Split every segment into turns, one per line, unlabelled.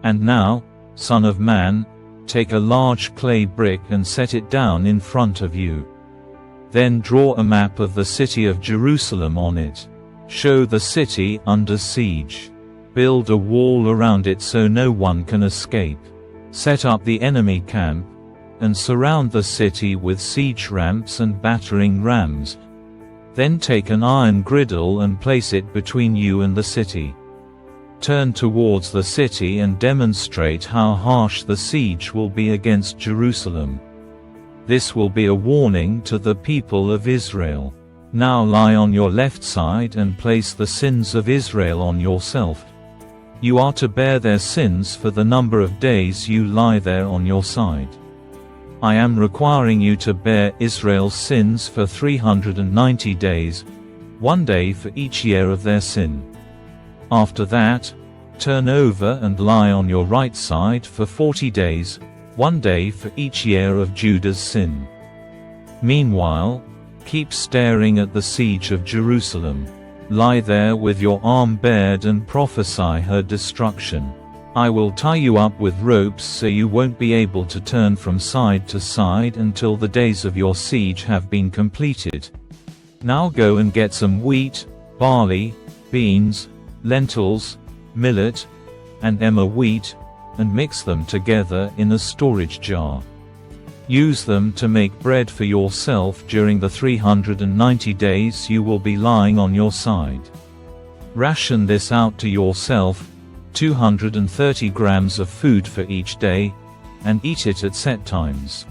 And now, son of man, take a large clay brick and set it down in front of you. Then draw a map of the city of Jerusalem on it. Show the city under siege. Build a wall around it so no one can escape. Set up the enemy camp, and surround the city with siege ramps and battering rams. Then take an iron griddle and place it between you and the city. Turn towards the city and demonstrate how harsh the siege will be against Jerusalem. This will be a warning to the people of Israel. Now lie on your left side and place the sins of Israel on yourself. You are to bear their sins for the number of days you lie there on your side. I am requiring you to bear Israel's sins for 390 days, 1 day for each year of their sin. After that, turn over and lie on your right side for 40 days, 1 day for each year of Judah's sin. Meanwhile, keep staring at the siege of Jerusalem. Lie there with your arm bared and prophesy her destruction. I will tie you up with ropes so you won't be able to turn from side to side until the days of your siege have been completed. Now go and get some wheat, barley, beans, lentils, millet, and emmer wheat, and mix them together in a storage jar. Use them to make bread for yourself during the 390 days you will be lying on your side. Ration this out to yourself, 230 grams of food for each day, and eat it at set times.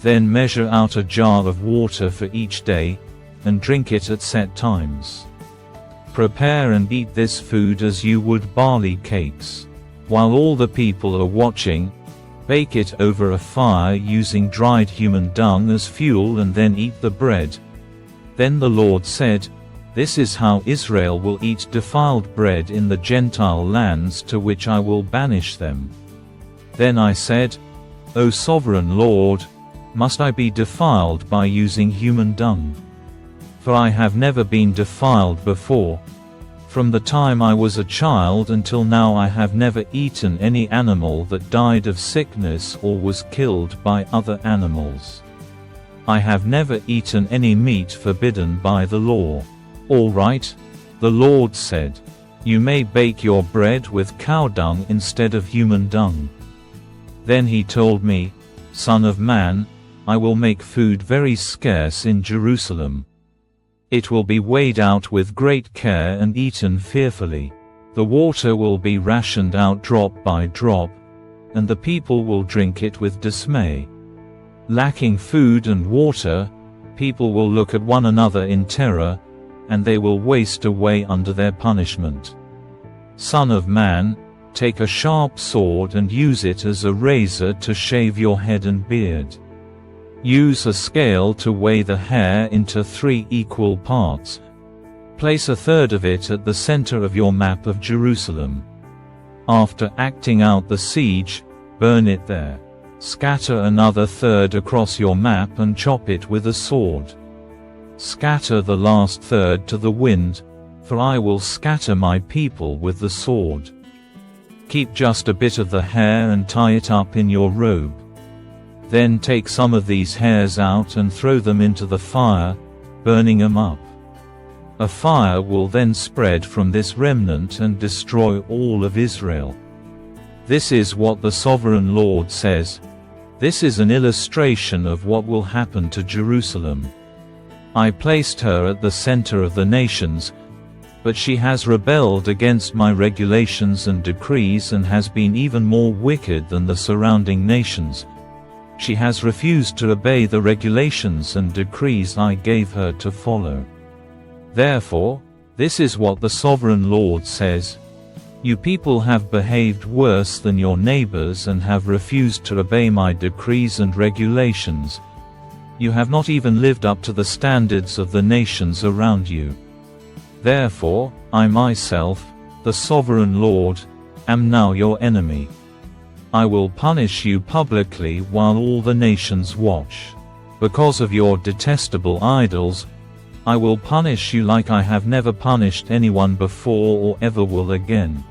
Then measure out a jar of water for each day, and drink it at set times. Prepare and eat this food as you would barley cakes. While all the people are watching, bake it over a fire using dried human dung as fuel and then eat the bread. Then the Lord said, "This is how Israel will eat defiled bread in the Gentile lands to which I will banish them." Then I said, "O sovereign Lord, must I be defiled by using human dung? For I have never been defiled before. From the time I was a child until now I have never eaten any animal that died of sickness or was killed by other animals. I have never eaten any meat forbidden by the law." "All right," the Lord said. "You may bake your bread with cow dung instead of human dung." Then he told me, "Son of man, I will make food very scarce in Jerusalem. It will be weighed out with great care and eaten fearfully. The water will be rationed out drop by drop, and the people will drink it with dismay. Lacking food and water, people will look at one another in terror, and they will waste away under their punishment. Son of man, take a sharp sword and use it as a razor to shave your head and beard. Use a scale to weigh the hair into 3 equal parts. Place a third of it at the center of your map of Jerusalem. After acting out the siege, burn it there. Scatter another third across your map and chop it with a sword. Scatter the last third to the wind, for I will scatter my people with the sword. Keep just a bit of the hair and tie it up in your robe. Then take some of these hairs out and throw them into the fire, burning them up. A fire will then spread from this remnant and destroy all of Israel. This is what the sovereign Lord says. This is an illustration of what will happen to Jerusalem. I placed her at the center of the nations, but she has rebelled against my regulations and decrees and has been even more wicked than the surrounding nations. She has refused to obey the regulations and decrees I gave her to follow. Therefore, this is what the sovereign Lord says: You people have behaved worse than your neighbors and have refused to obey my decrees and regulations. You have not even lived up to the standards of the nations around you. Therefore, I myself, the sovereign Lord, am now your enemy. I will punish you publicly while all the nations watch. Because of your detestable idols, I will punish you like I have never punished anyone before or ever will again.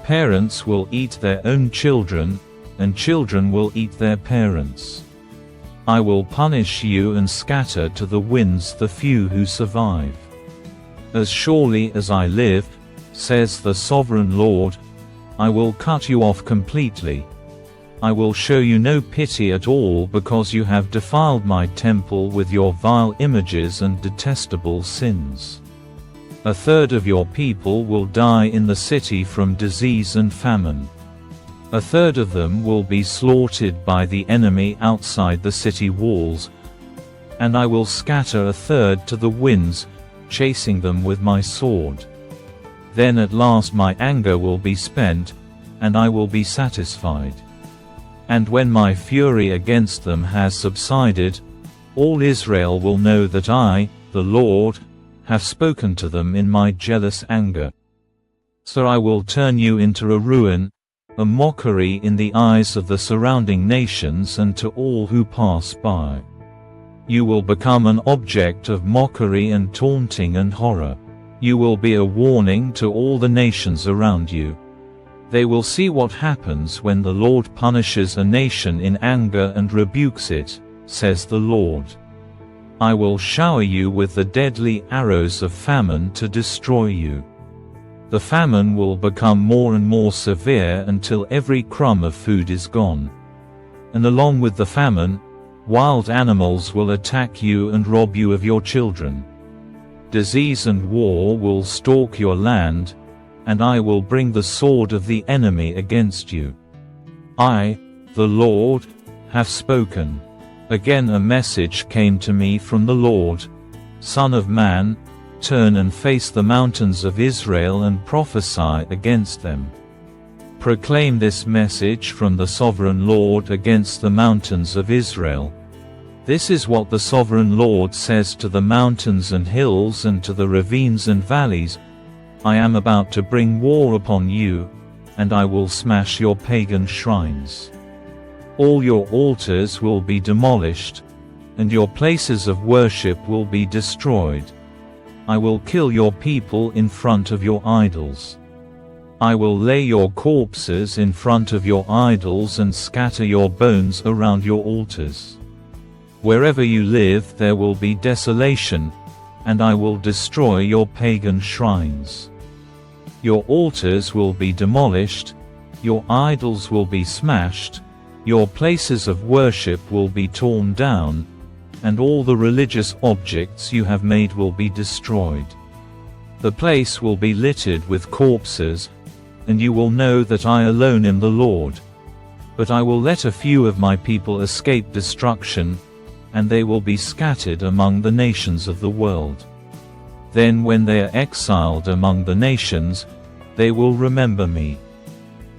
parents will eat their own children, and children will eat their parents. I will punish you and scatter to the winds the few who survive. As surely as I live, says the Sovereign Lord, I will cut you off completely. I will show you no pity at all because you have defiled my temple with your vile images and detestable sins. A third of your people will die in the city from disease and famine. A third of them will be slaughtered by the enemy outside the city walls, and I will scatter a third to the winds, chasing them with my sword. Then at last my anger will be spent, and I will be satisfied. And when my fury against them has subsided, all Israel will know that I, the Lord, have spoken to them in my jealous anger. So I will turn you into a ruin, a mockery in the eyes of the surrounding nations and to all who pass by. You will become an object of mockery and taunting and horror. You will be a warning to all the nations around you. They will see what happens when the Lord punishes a nation in anger and rebukes it, says the Lord. I will shower you with the deadly arrows of famine to destroy you. The famine will become more and more severe until every crumb of food is gone. And along with the famine, wild animals will attack you and rob you of your children. Disease and war will stalk your land, and I will bring the sword of the enemy against you. I, the Lord, have spoken. Again a message came to me from the Lord. Son of man, turn and face the mountains of Israel and prophesy against them. Proclaim this message from the Sovereign Lord against the mountains of Israel. This is what the Sovereign Lord says to the mountains and hills and to the ravines and valleys: I am about to bring war upon you, and I will smash your pagan shrines. All your altars will be demolished, and your places of worship will be destroyed. I will kill your people in front of your idols. I will lay your corpses in front of your idols and scatter your bones around your altars. Wherever you live there will be desolation, and I will destroy your pagan shrines. Your altars will be demolished, your idols will be smashed, your places of worship will be torn down, and all the religious objects you have made will be destroyed. The place will be littered with corpses, and you will know that I alone am the Lord. But I will let a few of my people escape destruction, and they will be scattered among the nations of the world. Then when they are exiled among the nations, they will remember me.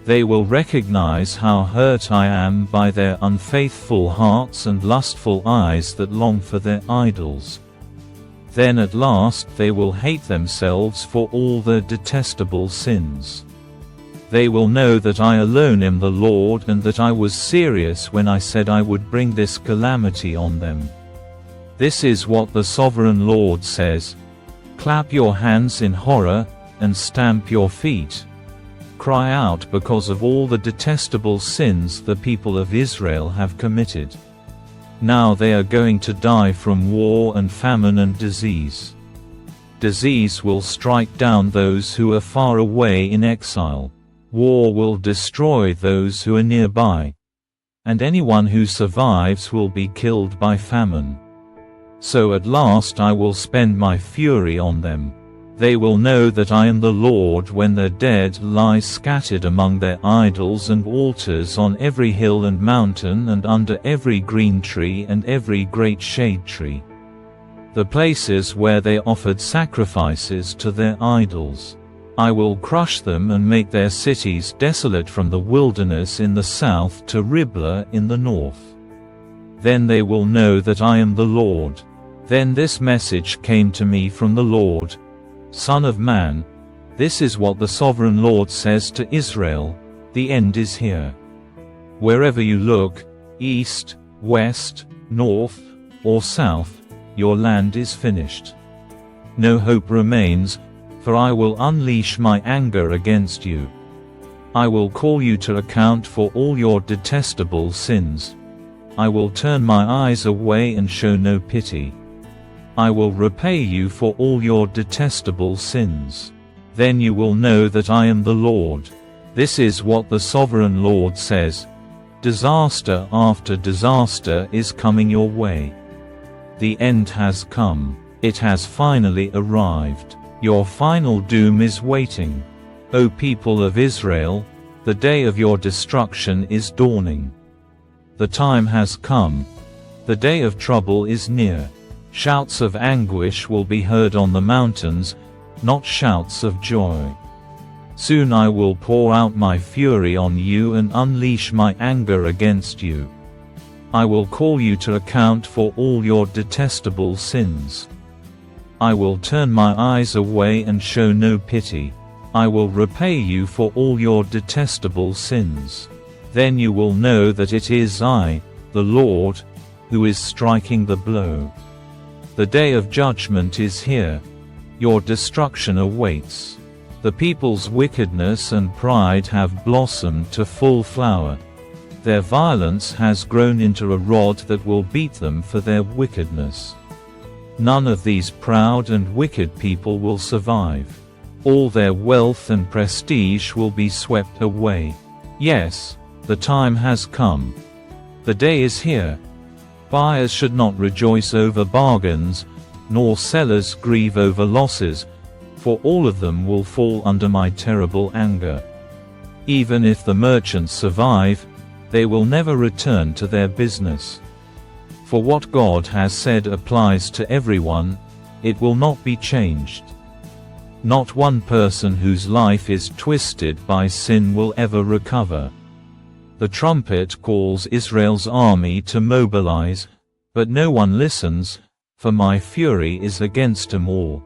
They will recognize how hurt I am by their unfaithful hearts and lustful eyes that long for their idols. Then at last they will hate themselves for all their detestable sins. They will know that I alone am the Lord and that I was serious when I said I would bring this calamity on them. This is what the Sovereign Lord says: clap your hands in horror, and stamp your feet. Cry out because of all the detestable sins the people of Israel have committed. Now they are going to die from war and famine and disease. Disease will strike down those who are far away in exile. War will destroy those who are nearby. And anyone who survives will be killed by famine. So at last I will spend my fury on them. They will know that I am the Lord when their dead lie scattered among their idols and altars on every hill and mountain and under every green tree and every great shade tree. The places where they offered sacrifices to their idols. I will crush them and make their cities desolate from the wilderness in the south to Riblah in the north. Then they will know that I am the Lord. Then this message came to me from the Lord: Son of man, this is what the Sovereign Lord says to Israel: the end is here. Wherever you look, east, west, north, or south, your land is finished. No hope remains, for I will unleash my anger against you. I will call you to account for all your detestable sins. I will turn my eyes away and show no pity. I will repay you for all your detestable sins. Then you will know that I am the Lord. This is what the sovereign Lord says. Disaster after disaster is coming your way. The end has come. It has finally arrived. Your final doom is waiting. O people of Israel, the day of your destruction is dawning. The time has come. The day of trouble is near. Shouts of anguish will be heard on the mountains, not shouts of joy. Soon I will pour out my fury on you and unleash my anger against you. I will call you to account for all your detestable sins. I will turn my eyes away and show no pity. I will repay you for all your detestable sins. Then you will know that it is I, the Lord, who is striking the blow. The day of judgment is here. Your destruction awaits. The people's wickedness and pride have blossomed to full flower. Their violence has grown into a rod that will beat them for their wickedness. None of these proud and wicked people will survive. All their wealth and prestige will be swept away. Yes, the time has come. The day is here. Buyers should not rejoice over bargains, nor sellers grieve over losses, for all of them will fall under my terrible anger. Even if the merchants survive, they will never return to their business. For what God has said applies to everyone, it will not be changed. Not one person whose life is twisted by sin will ever recover. The trumpet calls Israel's army to mobilize, but no one listens, for my fury is against them all.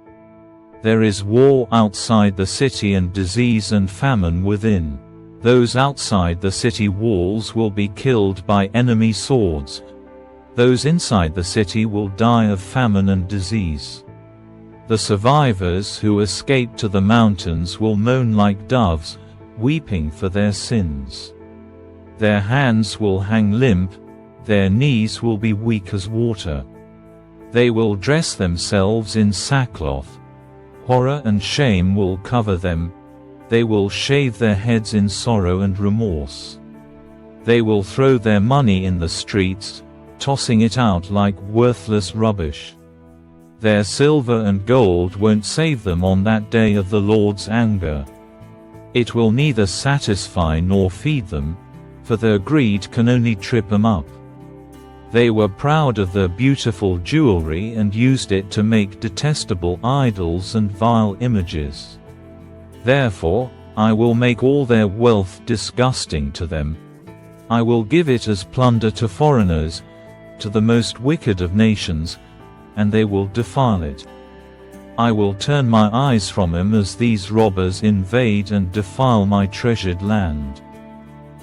There is war outside the city and disease and famine within. Those outside the city walls will be killed by enemy swords. Those inside the city will die of famine and disease. The survivors who escape to the mountains will moan like doves, weeping for their sins. Their hands will hang limp, their knees will be weak as water. They will dress themselves in sackcloth. Horror and shame will cover them. They will shave their heads in sorrow and remorse. They will throw their money in the streets, tossing it out like worthless rubbish. Their silver and gold won't save them on that day of the Lord's anger. It will neither satisfy nor feed them, for their greed can only trip them up. They were proud of their beautiful jewelry and used it to make detestable idols and vile images. Therefore, I will make all their wealth disgusting to them. I will give it as plunder to foreigners, to the most wicked of nations, and they will defile it. I will turn my eyes from them as these robbers invade and defile my treasured land.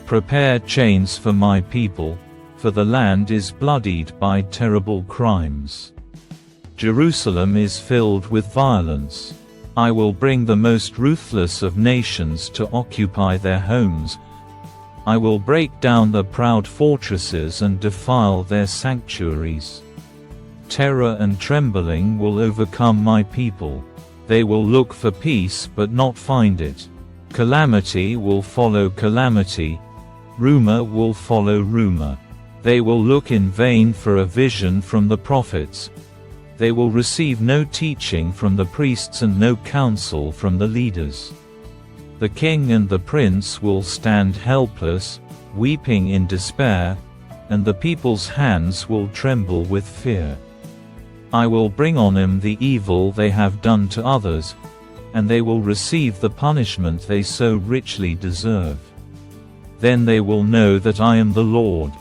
Prepare chains for my people, for the land is bloodied by terrible crimes. Jerusalem is filled with violence. I will bring the most ruthless of nations to occupy their homes. I will break down the proud fortresses and defile their sanctuaries. Terror and trembling will overcome my people. They will look for peace but not find it. Calamity will follow calamity. Rumor will follow rumor. They will look in vain for a vision from the prophets. They will receive no teaching from the priests and no counsel from the leaders. The king and the prince will stand helpless, weeping in despair, and the people's hands will tremble with fear. I will bring on them the evil they have done to others, and they will receive the punishment they so richly deserve. Then they will know that I am the Lord.